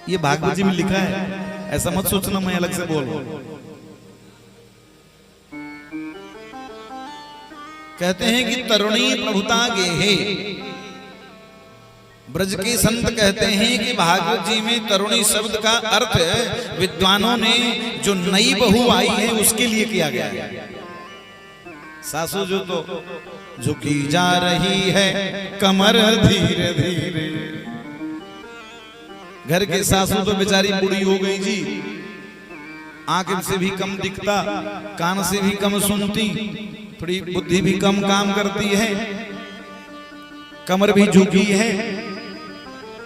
ये भागवत जी में लिखा है, ऐसा मत सोचना मैं अलग से बोल रहा हूं। कहते हैं कि तरुणी प्रभुता गेहे। ब्रज के संत कहते हैं कि भागवत जी में तरुणी शब्द का अर्थ विद्वानों ने जो नई बहू आई है उसके लिए किया गया है। सासू जो तो झुकी जा रही है कमर धीरे धीरे। घर के सासू तो बेचारी बूढ़ी हो गई जी, आंख से भी कम दिखता, कान से भी कम सुनती, थोड़ी बुद्धि भी कम काम करती है, कमर भी झुकी है,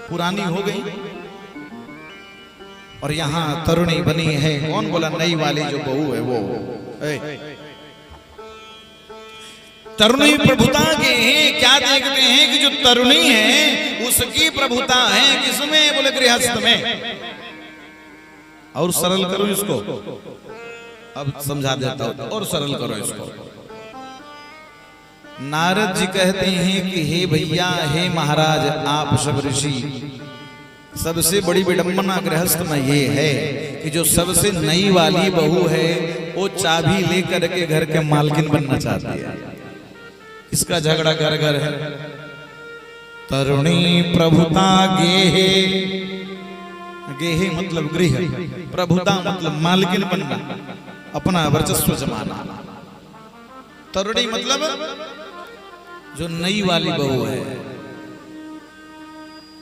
पुरानी हो गई। और यहां तरुणी बनी है। कौन बोला? नई वाली जो बहू है वो। तरुणी प्रभुता के हैं। क्या देखते हैं कि जो तरुणी है उसकी प्रभुता है किसमें? बोले गृहस्थ में। और सरल करो इसको, अब समझा देता हूं, और सरल करो इसको। नारद जी कहते हैं कि हे भैया, हे महाराज, आप सब ऋषि, सबसे बड़ी विडंबना गृहस्थ में ये है कि जो सबसे नई वाली बहू है वो चाबी लेकर के घर के मालकिन बनना चाहती है। इसका झगड़ा घर घर है। तरुणी प्रभुता गेहे, गेहे मतलब गृह, प्रभुता मतलब मालकिन बनना, अपना वर्चस्व जमाना। तरुणी मतलब जो नई वाली बहू है।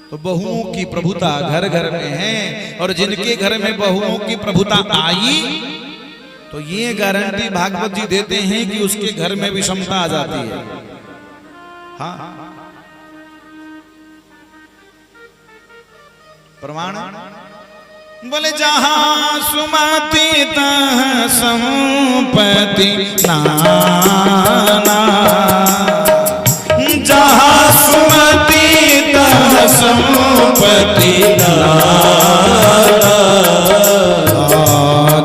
तो बहुओं की प्रभुता घर घर में है, और जिनके घर में बहुओं की प्रभुता आई तो ये गारंटी भागवत जी देते हैं कि उसके घर में विषमता आ जाती है। हाँ, प्रमाण बोले जहां सुमति तहां संपत्ति नाना, जहां सुमति तहां संपत्ति नाना,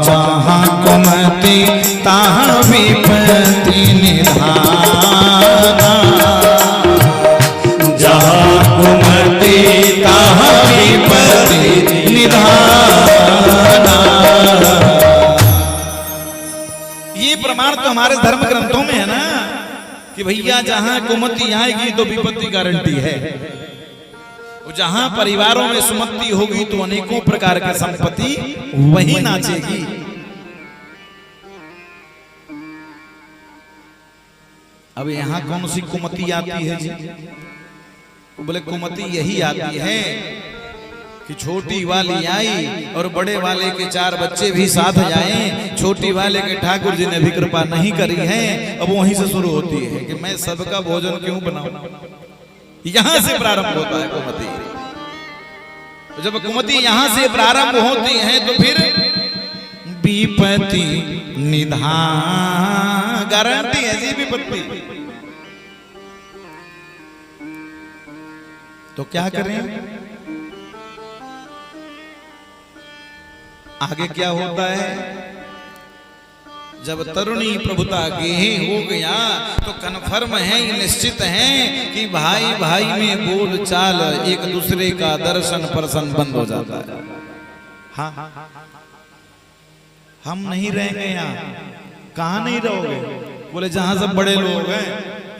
जहां कुमति तहां विपत्ति निधाना, जहां कुमति तहां विपत्ति निधाना। ये प्रमाण तो हमारे धर्म ग्रंथों में है ना कि भैया जहां कुमति आएगी तो विपत्ति गारंटी है। जहां परिवारों में सुमति होगी तो अनेकों प्रकार की संपत्ति वही नाचेगी। अब यहां कौन सी कुमति आती है जी? बोले कुमति यही आती है कि छोटी वाली आई और बड़े वाले के 4 बच्चे भी साथ जाएं। छोटी वाले के ठाकुर जी ने भी कृपा नहीं करी है। अब वहीं से शुरू होती है कि मैं सबका भोजन क्यों बनाऊं। यहां से प्रारंभ होता है कुमति। तो जब कुमति यहां से प्रारंभ होती है तो फिर विपत्ति निधान गारंटी है जी। विपत्ति तो क्या करें? आगे क्या होता है? जब तरुणी प्रभुता गेहे हो गया तो कन्फर्म है, ये निश्चित है कि भाई भाई में बोल चाल, एक दूसरे का दर्शन परसन बंद हो जाता है। हाँ, हम नहीं रहेंगे यहाँ। कहाँ नहीं रहोगे? बोले जहां सब बड़े लोग हैं,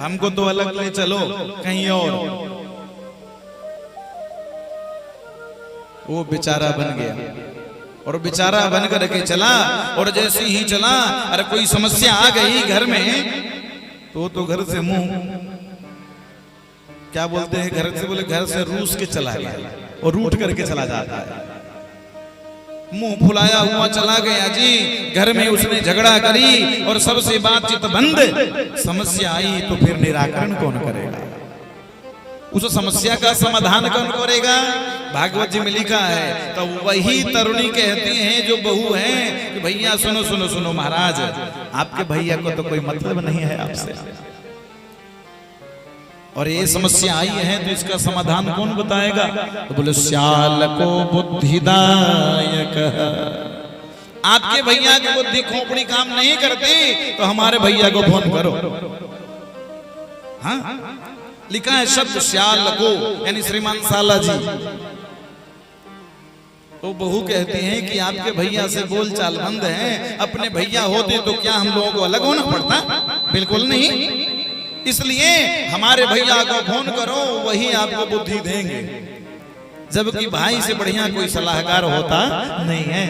हमको तो अलग ले चलो कहीं और। वो बेचारा बन गया और बेचारा बन करके चला। और जैसे ही चला, अरे कोई समस्या आ गई घर में तो घर से मुंह क्या बोलते हैं, घर से बोले घर से रूस के चला गया और रूठ करके चला जाता है। मुंह फुलाया हुआ चला गया जी। घर में उसने झगड़ा करी और सबसे बातचीत बंद। समस्या आई तो फिर निराकरण कौन करेगा? उस समस्या का समाधान कौन करेगा? भागवत जी में लिखा है। तो वही तरुणी कहती हैं जो बहू है कि भैया सुनो सुनो सुनो महाराज, आपके भैया को तो कोई मतलब नहीं है आपसे, और ये समस्या आई है तो इसका समाधान कौन बताएगा? तो बोले श्याल को बुद्धिदायक। आपके भैया की बुद्धि खोपड़ी काम नहीं करती तो हमारे भैया को फोन करो। हाँ, लिखा है शब्द श्याल को, यानी श्रीमान साला जी। वो बहू कहती हैं कि आपके भैया से बोल चाल बंद है, अपने भैया होते तो क्या हम लोगों को अलग होना पड़ता? बिल्कुल नहीं। इसलिए हमारे भैया को फोन करो, वही आपको बुद्धि देंगे, जबकि भाई से बढ़िया कोई सलाहकार होता नहीं है।